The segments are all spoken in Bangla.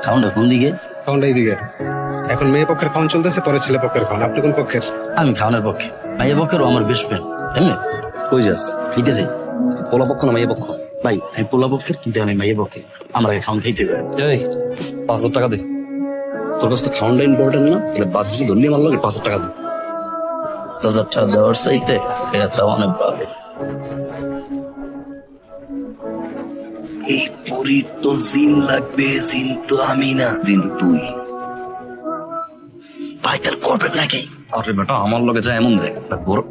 খাওয়ানটা কোন দিকে? খাওয়ানটা এইদিকে। এখন মেয়ে পক্ষের খাওয়ান চলতেছে, পরে ছেলে পক্ষের খাওয়ান। আপনি কোন পক্ষের? আমি খাওয়ানোর পক্ষে। মাইয়া পক্ষেরও আমার বেস্ট ফ্রেন্ড, এমনি কই যাস? খাইতে চাই। পোলা পক্ষ না মাইয়া পক্ষ? ভাই আমি পোলা পক্ষের, কিন্তু আমি মাইয়া পক্ষে। আমার আগে খাওয়ান খাইতে হবে। এই 5,000 টাকা দে। তোর কাছে তো খাওয়ানটা ইম্পর্টেন্ট না? তাহলে বাজে ধরলি মারলো 5,000 টাকা দে। 1000 টাকা দেওয়ার চাইতে এটা অনেক ভালো। এই পরীর তো জিন লাগবে, জিন তো আমি না, জিন তো তুই। ভাই তার করবেন নাকি? আরে বেটা আমার লগে যা এমন দেখ বড়।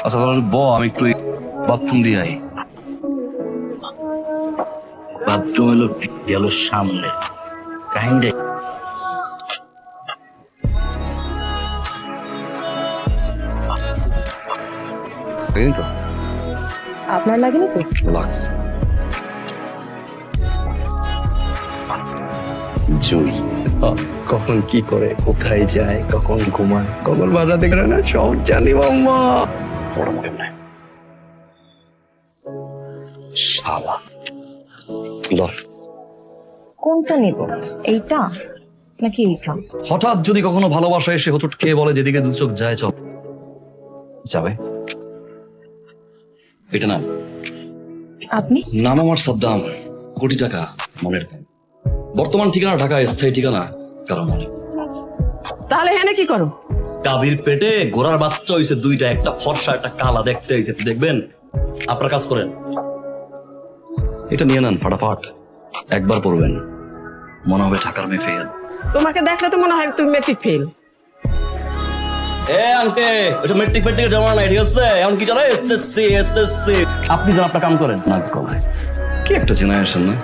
আচ্ছা তাহলে আমি একটু বাথরুম দিয়ে আই। বাথরুম এলো গেল সামনে, কাহিনী তো আপনার লাগেনি তো? লাগছে। জুই কখন কি করে, কোথায় যায়, কখন ঘুমায়, কখন বাজা দেখে না, সব জানি মাম্মা। বড় মনে নাই শালা। ধর কোনটা নিব, এইটা নাকি এইটা? হঠাৎ যদি কখনো ভালোবাসা এসে হোঁচট খেয়ে বলে যেদিকে দু চোখ যায় চল যাবে। এটা না, আপনি? নাম আমার সাদ্দাম, কোটি টাকা মনের দাম। বর্তমান ঠিকানা ঢাকা, স্থায়ী ঠিকানা কারণ মনে। তাহলে হ্যাঁ কি করো? কাবির পেটে ঘোড়ার বাচ্চা হয়েছে দুইটা, একটা ফর্সা একটা কালা, দেখতে হয়েছে। দেখবেন আপনার কাজ করেন, এটা নিয়ে নেন ফাটাফাট। একবার পড়বেন মনে হবে ঢাকার মেয়ে ফেল। তোমাকে দেখলে তো মনে হয় তুমি মেট্রিক ফেল। মেট্রিক জমা নাই, ঠিক আছে? এখন কি চলে এসএসসি এসএসসি। আপনি যেন আপনার কাম করেন না কলায়। কি একটা জেনারেশন না?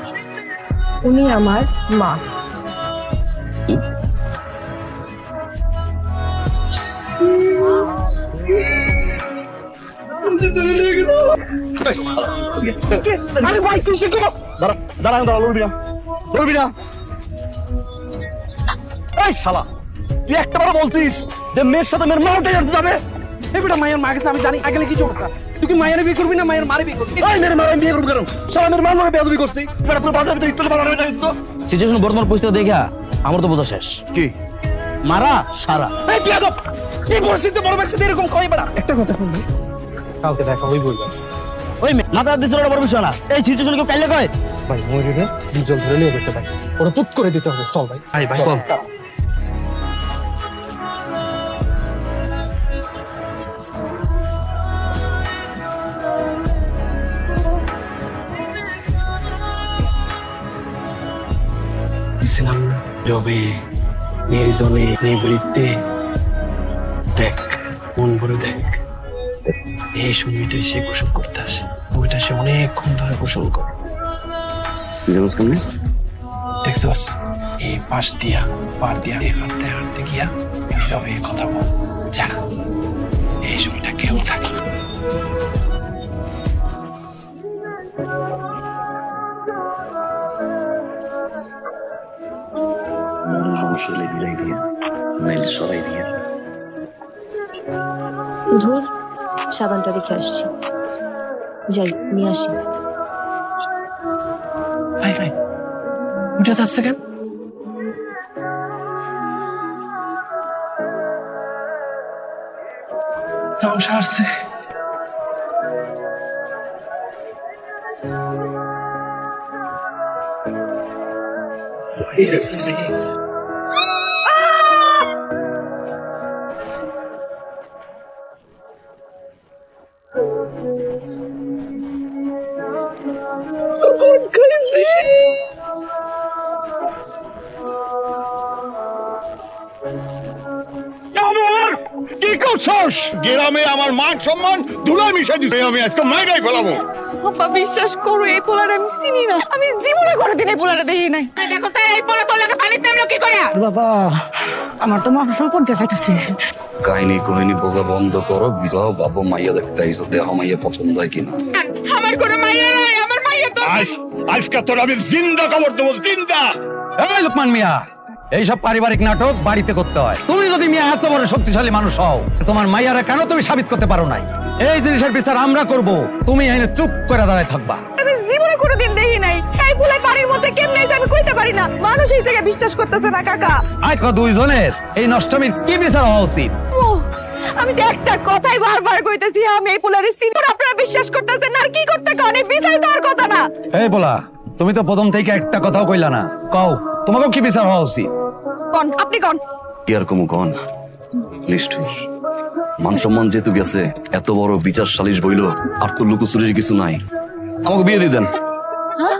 উনি আমার মা। আরে ভাই তুই শিখো। দাঁড়া লড়বি না। এই শালা, তুই একটা বার বলতিস যে মেয়ের সাথে মেয়ের মারতে যাবে। এই বেটা মায়ের মা গেছে, আমি জানি আগে কি চলছে। তুই কি মায়ের বিয়ে করবি না মায়ের মারে বিয়ে করবি? এই মেয়ের মার বিয়ে করবি কেন? শালা মেয়ের মার লগে বেয়াদবি করছিস। বেটা পুরো বাজারে ভিতরে ইত্তর বানাবে না তো। সিচুয়েশন বর্তমান পরিস্থিতি দেখা আমার তো বোঝা শেষ। কি মারা সারা এই বিয়াদব, এই পরিস্থিতিতে বড় ব্যক্তি এরকম কয় বেটা? একটা কথা শুন ভাই, কাউকে দেখা ওই বলবে ওই মাথা দিছিল ওটা বড় বিষয় না। এই সিচুয়েশন কেউ কাইলে কয় ভাই ময়ূরে ডিজল ধরে নিয়ে গেছে ভাই, ওরা তুত করে দিতে হবে। চল ভাই। ভাই চল। ছিলাম রবে নির্জনে নিবৃত্তে, দেখ মন ভরে দেখ, এই সময়টা সে গোসল করতে আসে। ওইটা সে অনেকক্ষণ ধরে গোসল করে। দেখছস এই পাশ দিয়া পার দিয়া হাঁটতে হাঁটতে গিয়া রবে কথা বল। যা, এই সময়টা কেউ থাকে। অবশ্যই বিলাই দিয়ে নাইলে সরাই দিয়ে। ধুর, সাবানটা রেখে আসছি, যাই নিয়ে আসি। ভাই ভাই উঠে যাচ্ছে কেন? সমস্যা আসছে। কি করছস? গ্রামে আমার মান সম্মান ধুলায় মিশাই দিতে আমি আজকে মাইরাই ফেলাবো। বাবা বিশ্বাস করো, এই পোলারে আমি চিনি না। আমি জীবনে কোনোদিন এই পোলারে দেখি নাই। দেখো স্যার, এই পোলা তোর লাগে পানিতে নামলো কি করে? বাবা আমার তো মাথা সব পড়তে চাইতেছে। কাহিনী কাহিনী বোঝা বন্ধ করো, বিজাও বাবু মাইয়া দেখতে আইসো, দেহ মাইয়া পছন্দ হয় কিনা। আমার কোনো মাইয়া নাই, আমার মাইয়া তো আজকে তোর আমি জিন্দা খবর দেবো, জিন্দা। এই লোকমান মিয়া, এইসব পারিবারিক নাটক বাড়িতে করতে হয়। তুমি যদি মিয়া এত বড় শক্তিশালী মানুষ হও, তোমার মাইয়ারা কেন তুমি সাবিত করতে পারো নাই? এই জিনিসের বিচার আমরা করব, তুমি এখানে চুপ করে দাঁড়ায় থাকবা। আমি জীবনে কোনোদিন দেখি নাই এই পোলা বাড়ির মধ্যে কেমনে যে আমি কইতে পারি না। মানুষ এই জায়গায় বিশ্বাস করতেছে না কাকা। আজকে দুইজনের এই নষ্টমীর কি বিচার হওয়া উচিত? আমি তো একটা কথাই বারবার কইতেছি, আমি এই পোলারে চিনি না। আপনারা বিশ্বাস করতেছেন না, আর কি করতে কন? এই বিচার দেওয়ার কথা না। এই বলা, তুমি তো প্রথম থেকে একটা কথাও কইলা না। কও, তোমাকেও কি বিচার হওয়া উচিত? কন, আপনি কন। কি আর কমু কন, নিষ্ঠুর। মান সম্মান যেহেতু গেছে, এত বড় বিচার সালিশ বইল, আর তো লুকোচুরির কিছু নাই। আমাকে বিয়ে দিয়ে দেন। হ্যাঁ?